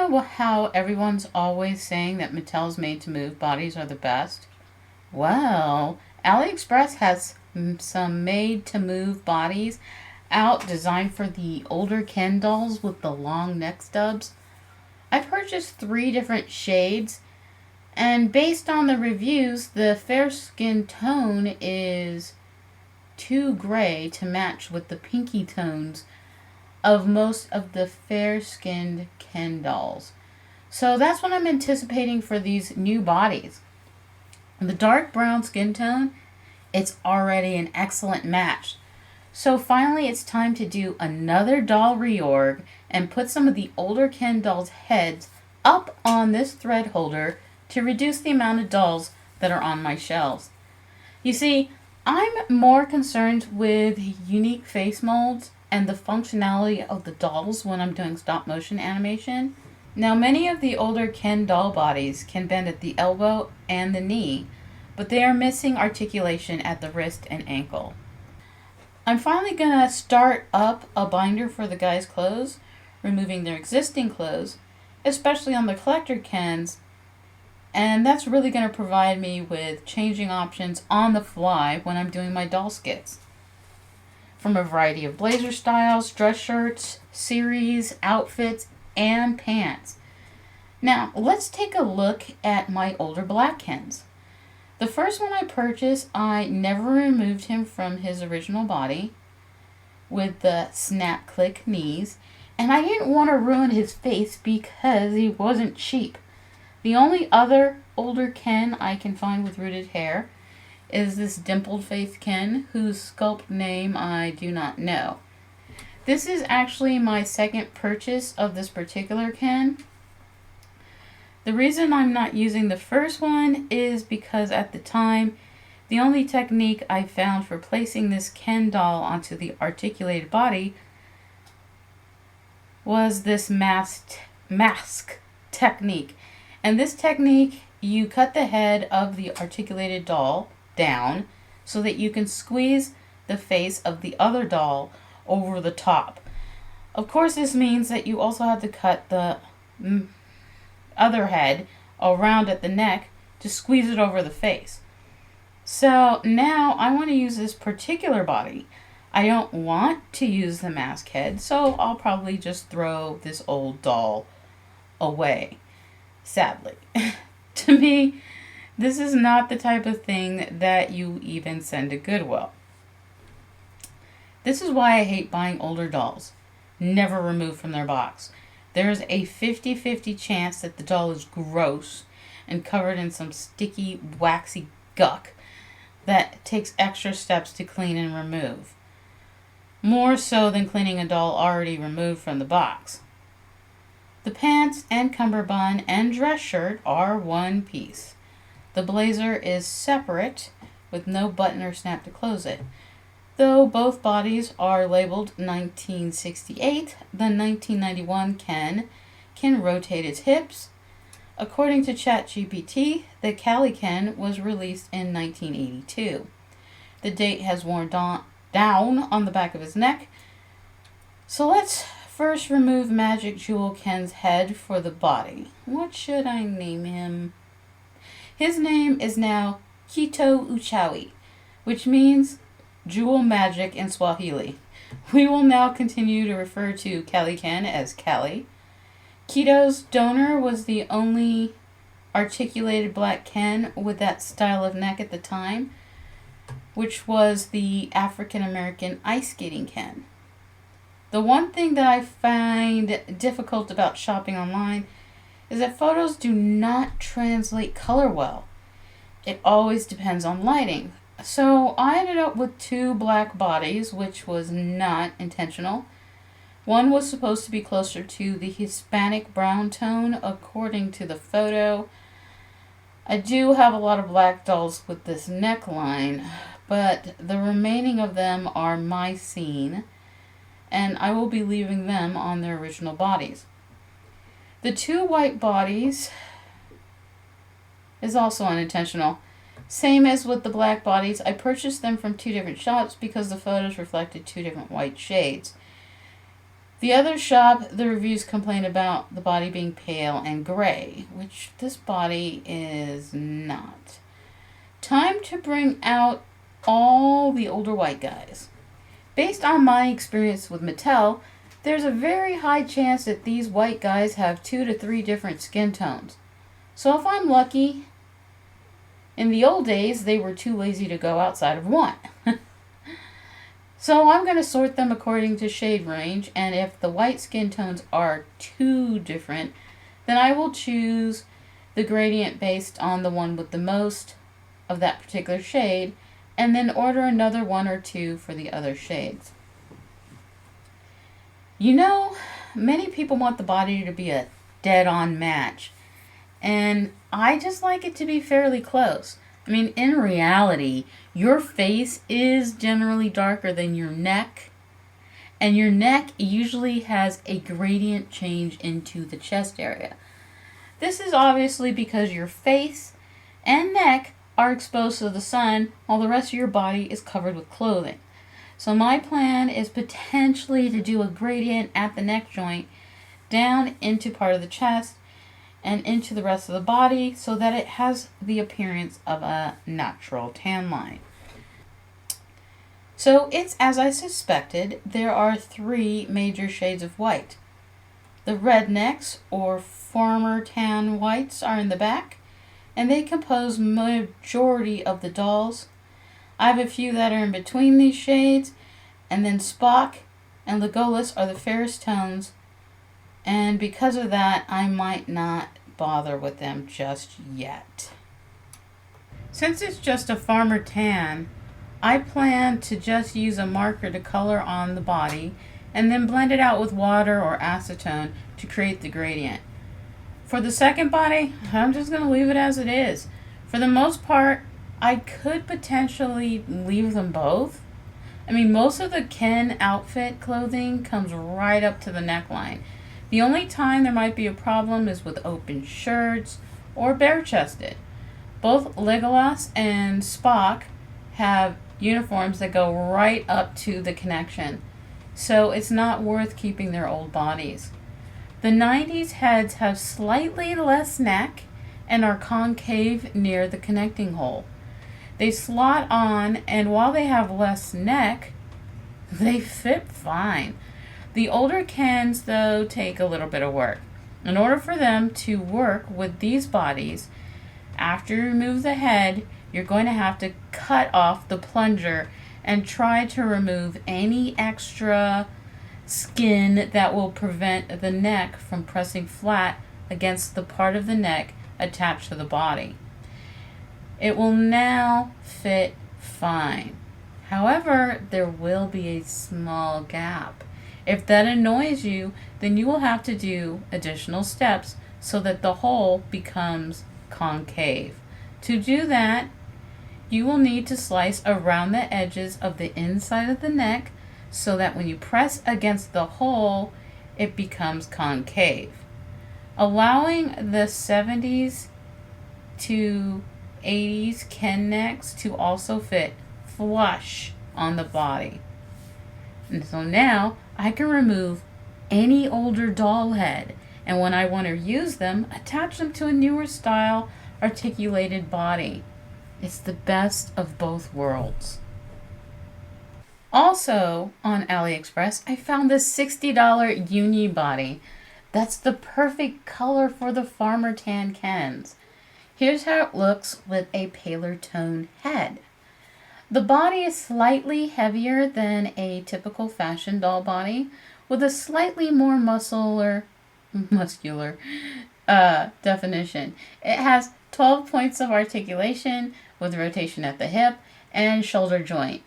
how everyone's always saying that Mattel's made to move bodies are the best? Well, AliExpress has some made to move bodies out designed for the older Ken dolls with the long neck stubs. I purchased 3 different shades, and based on the reviews, the fair skin tone is too gray to match with the pinky tones of most of the fair skinned Ken dolls. So that's what I'm anticipating for these new bodies. The dark brown skin tone, it's already an excellent match. So finally it's time to do another doll reorg and put some of the older Ken dolls' heads up on this thread holder to reduce the amount of dolls that are on my shelves. You see, I'm more concerned with unique face molds and the functionality of the dolls when I'm doing stop motion animation. Now, many of the older Ken doll bodies can bend at the elbow and the knee, but they are missing articulation at the wrist and ankle. I'm finally going to start up a binder for the guys' clothes, removing their existing clothes, especially on the collector Kens, and that's really going to provide me with changing options on the fly when I'm doing my doll skits. From a variety of blazer styles, dress shirts, series, outfits, and pants. Now, let's take a look at my older black Kens. The first one I purchased, I never removed him from his original body with the snap click knees, and I didn't want to ruin his face because he wasn't cheap. The only other older Ken I can find with rooted hair is this dimpled face Ken, whose sculpt name I do not know. This is actually my second purchase of this particular Ken. The reason I'm not using the first one is because at the time, the only technique I found for placing this Ken doll onto the articulated body was this mask technique. And this technique, you cut the head of the articulated doll down so that you can squeeze the face of the other doll over the top. Of course, this means that you also have to cut the other head around at the neck to squeeze it over the face. So now I want to use this particular body. I don't want to use the mask head, so I'll probably just throw this old doll away. Sadly. To me, this is not the type of thing that you even send to Goodwill. This is why I hate buying older dolls, never removed from their box. There's a 50-50 chance that the doll is gross and covered in some sticky, waxy guck that takes extra steps to clean and remove. More so than cleaning a doll already removed from the box. The pants and cummerbund and dress shirt are one piece. The blazer is separate with no button or snap to close it. Though both bodies are labeled 1968, the 1991 Ken can rotate its hips. According to ChatGPT, the Cali Ken was released in 1982. The date has worn down on the back of his neck. So let's first remove Magic Jewel Ken's head for the body. What should I name him? His name is now Kito Uchawi, which means Jewel Magic in Swahili. We will now continue to refer to Cali Ken as Cali. Kito's donor was the only articulated black Ken with that style of neck at the time, which was the African American ice skating Ken. The one thing that I find difficult about shopping online is that photos do not translate color well. It always depends on lighting. So I ended up with 2 black bodies, which was not intentional. One was supposed to be closer to the Hispanic brown tone according to the photo. I do have a lot of black dolls with this neckline, but the remaining of them are my scene, and I will be leaving them on their original bodies. The 2 white bodies is also unintentional. Same as with the black bodies, I purchased them from 2 different shops because the photos reflected 2 different white shades. The other shop, the reviews complain about the body being pale and gray, which this body is not. Time to bring out all the older white guys. Based on my experience with Mattel, there's a very high chance that these white guys have 2 to 3 different skin tones. So if I'm lucky, in the old days, they were too lazy to go outside of one. So I'm going to sort them according to shade range, and if the white skin tones are too different, then I will choose the gradient based on the one with the most of that particular shade, and then order another 1 or 2 for the other shades. You know, many people want the body to be a dead-on match, and I just like it to be fairly close. I mean, in reality, your face is generally darker than your neck, and your neck usually has a gradient change into the chest area. This is obviously because your face and neck are exposed to the sun while the rest of your body is covered with clothing. So my plan is potentially to do a gradient at the neck joint down into part of the chest and into the rest of the body so that it has the appearance of a natural tan line. So it's as I suspected, there are 3 major shades of white. The rednecks or farmer tan whites are in the back, and they compose majority of the dolls. I have a few that are in between these shades, and then Spock and Legolas are the fairest tones, and because of that, I might not bother with them just yet. Since it's just a farmer tan, I plan to just use a marker to color on the body and then blend it out with water or acetone to create the gradient. For the second body, I'm just going to leave it as it is. For the most part, I could potentially leave them both. I mean, most of the Ken outfit clothing comes right up to the neckline. The only time there might be a problem is with open shirts or bare-chested. Both Legolas and Spock have uniforms that go right up to the connection, so it's not worth keeping their old bodies. The 90s heads have slightly less neck and are concave near the connecting hole. They slot on, and while they have less neck, they fit fine. The older Kens, though, take a little bit of work. In order for them to work with these bodies, after you remove the head, you're going to have to cut off the plunger and try to remove any extra skin that will prevent the neck from pressing flat against the part of the neck attached to the body. It will now fit fine. However, there will be a small gap. If that annoys you, then you will have to do additional steps so that the hole becomes concave. To do that, you will need to slice around the edges of the inside of the neck so that when you press against the hole, it becomes concave. Allowing the 70s to 80s Ken necks to also fit flush on the body. And so now I can remove any older doll head, and when I want to use them, attach them to a newer style articulated body. It's the best of both worlds. Also on AliExpress, I found this $60 uni body. That's the perfect color for the farmer tan Kens. Here's how it looks with a paler tone head. The body is slightly heavier than a typical fashion doll body, with a slightly more muscular definition. It has 12 points of articulation with rotation at the hip and shoulder joint.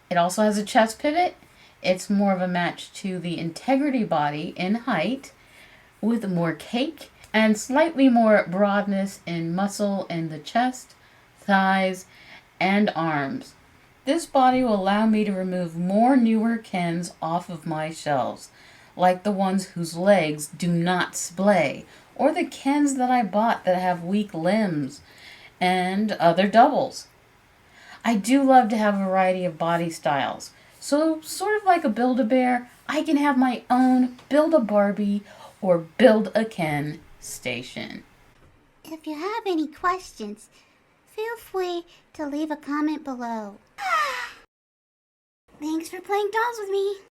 It also has a chest pivot. It's more of a match to the integrity body in height, with more cake and slightly more broadness in muscle in the chest, thighs, and arms. This body will allow me to remove more newer Kens off of my shelves, like the ones whose legs do not splay, or the Kens that I bought that have weak limbs, and other doubles. I do love to have a variety of body styles, So sort of like a Build-A-Bear, I can have my own Build-A-Barbie or Build-A-Ken station. If you have any questions, feel free to leave a comment below. Thanks for playing dolls with me.